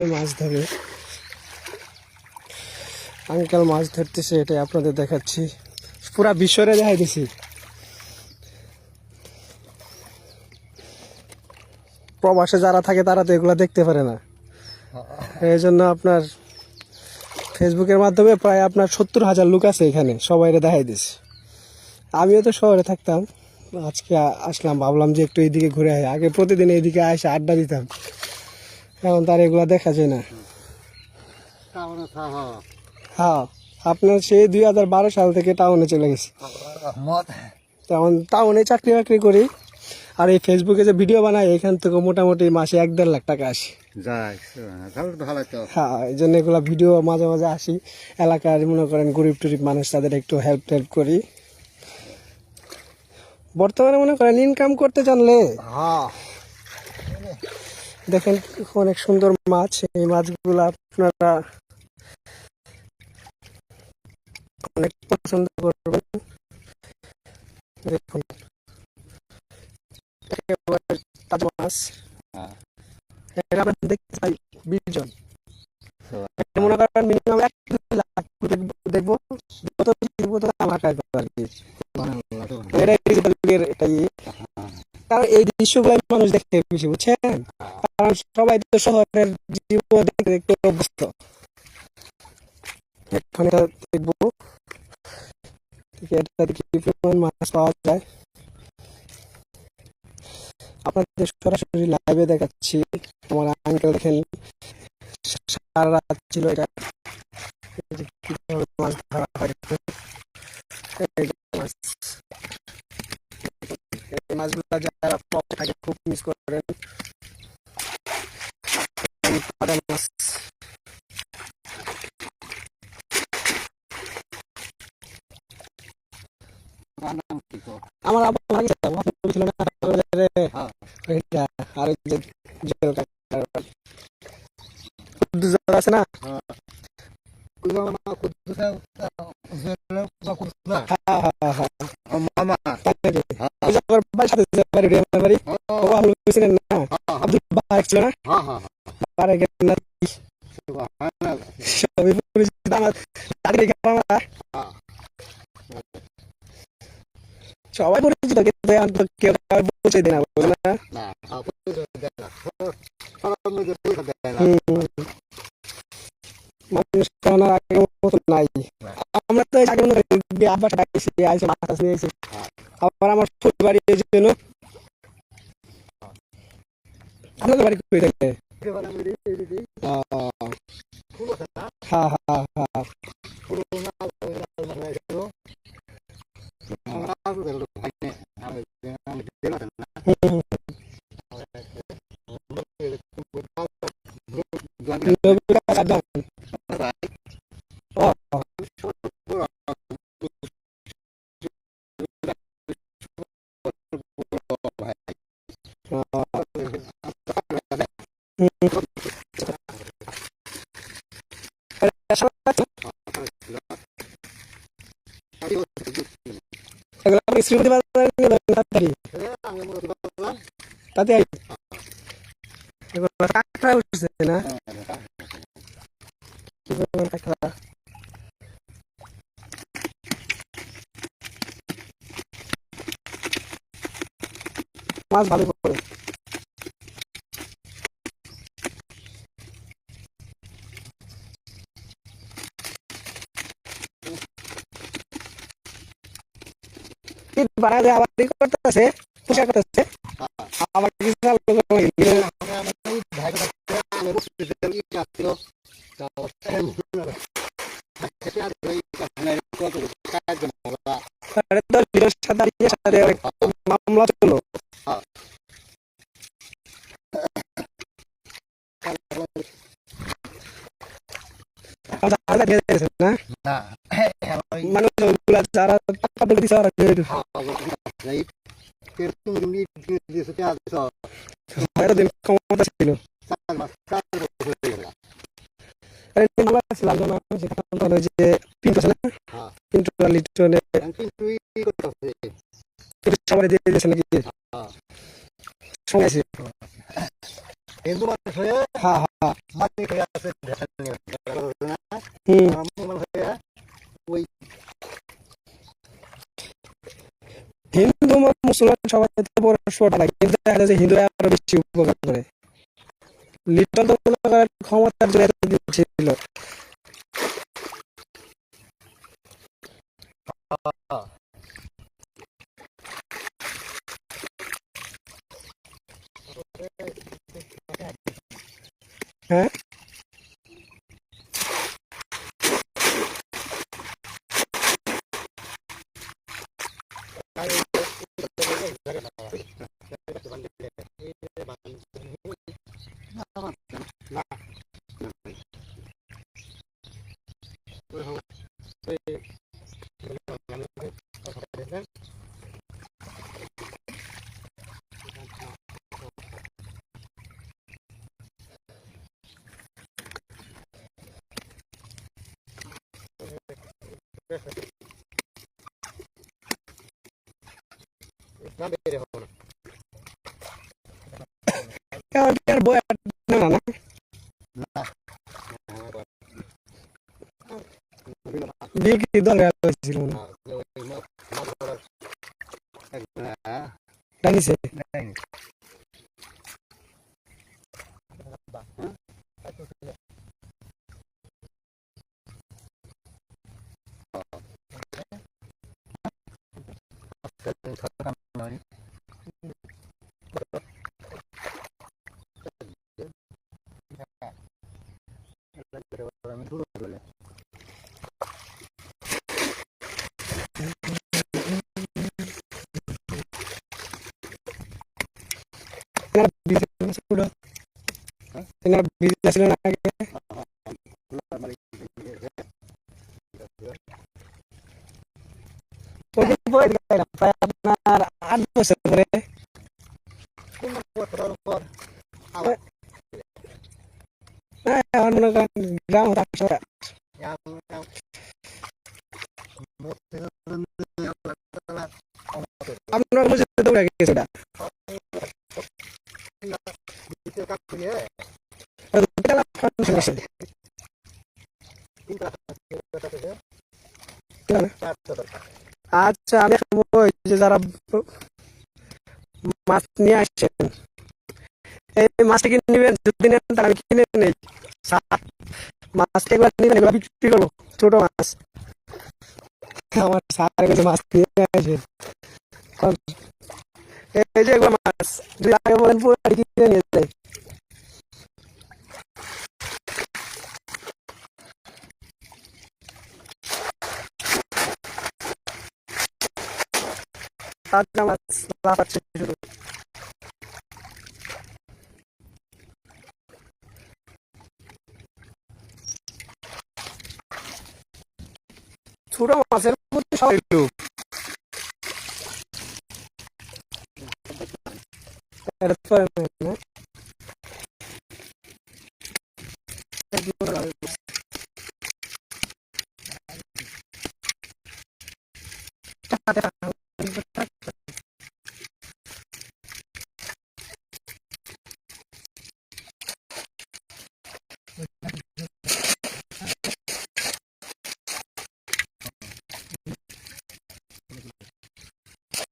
মাছ ধরে, আঙ্কেল মাছ ধরতেছে, এটাই আপনাদের দেখাচ্ছি, পুরা বিশ্বরে দেখাই দিছি। প্রবাসে যারা থাকে তারা তো এগুলো দেখতে পারে না, এই জন্য আপনার ফেসবুকের মাধ্যমে প্রায় আপনার 70,000 লোক আছে এখানে, সবাই দেখাই দিছি। আমিও তো শহরে থাকতাম, আজকে আসলাম, ভাবলাম যে একটু এইদিকে ঘুরে আয়। আগে প্রতিদিন এইদিকে এসে আড্ডা দিতাম, এখন তার এগুলা দেখা যায় না। হ্যাঁ, আপনার সেই 2012 সাল থেকে টাউনে চলে গেছি, তেমন টাউনে চাকরি বাকরি করি। আর এই ফেসবুকে যে ভিডিও বানাই, এখান থেকে মোটামুটি মাসে 1-1.5 লাখ টাকা আসে। হ্যাঁ, এই জন্য এগুলো ভিডিও মাঝে মাঝে আসি, এলাকার মনে করেন গরিব টরিব মানুষ, তাদের একটু হেল্প করি। বর্তমানে মনে করেন ইনকাম করতে জানলে দেখেন অনেক সুন্দর মাছ, এই মাছগুলো আপনারা অনেক পছন্দ করবেন। দেখুন তাজা মাছ, দেখতে পাই 20 জন, মনে করেন মিনিমাম 1-2 লাখ দেখবো, আমার আর কি। কারণ এই দৃশ্যগুলো মানুষ দেখতে বেশি, বুঝছেন, কারণ সবাই তো শহরের জীবন দেখতে দেখতে অভ্যস্ত। এখন এটা দেখবো এটা কি পরিমাণ মাছ পাওয়া যায়, আপনাদের সরাসরি লাইভে দেখাচ্ছি। আমার আঙ্কেল দেখেন সারা রাত ছিল এটা, কিভাবে মাছ ধরা হয়। এই মাছগুলো যারা থাকে খুব মিস করেন। মাছ আমার আবার ছিল না, আর আছে না, সবাই পরিচিত, কিন্তু কেউ পৌঁছে দেয় না, বলে না। মানুষ আগের মতো নাই। আমরা তো আব্বাস মাছ নিয়েছি, আবার আমার পরিবার জন্য। আপনাদের বাড়ি কই থাকে? হ্যাঁ হ্যাঁ হ্যাঁ, মাছ ভালো করে বানায় আবার করতেছে, পোশাক করতেছে, আবার মামলা চলো। যারা ক্ষমতা ছিল যে পিন্টু আছে না, পিন্টু লিটনে সবাই দিয়ে দিয়েছে নাকি সঙ্গে আছে। হিন্দু মানুষ হয়ে হ্যাঁ হ্যাঁ মাটি খেয়ে আছে হুম মুসলমান হয়ে ওই হিন্দু মুসলমান সবাই তো পরস্পর লাগে, কিন্তু দেখা যায় যে হিন্দুরা আরো বেশি উপকার করে। লিটন তো মনে করেন ক্ষমতার জন্য এতদিন ছিল। হ্যাঁ আর বই না না বিয়ে কি দরকার হয়েছিল না জানিছে বিয়ে ছিল না আগে। ওই বই গেলাম প্রায় আপনার 8 বছর পরে। হ্যাঁ আমার মনে করেন গ্রাম রাখছে আপনার বুঝে দৌড়ে গেছে ওটা আচ্ছা আমি ওই যে যারা মাছ নিয়ে আসছেন এই মাছটা কিনে নেবেন, যদি নেন তাহলে আমি কিনে নেই মাছটা এগুলো নেবেন, এগুলো বিক্রি করবো ছোট মাছ। আমার স্যার কাছে মাছ নিয়ে আসে এই যে এগুলো মাছ যদি আগে বলেন পুরো কিনে নিয়ে যাই। তাজা মাছ লাফাচ্ছে শুধু। ছোট মাছের প্রতি সবাই লোভ।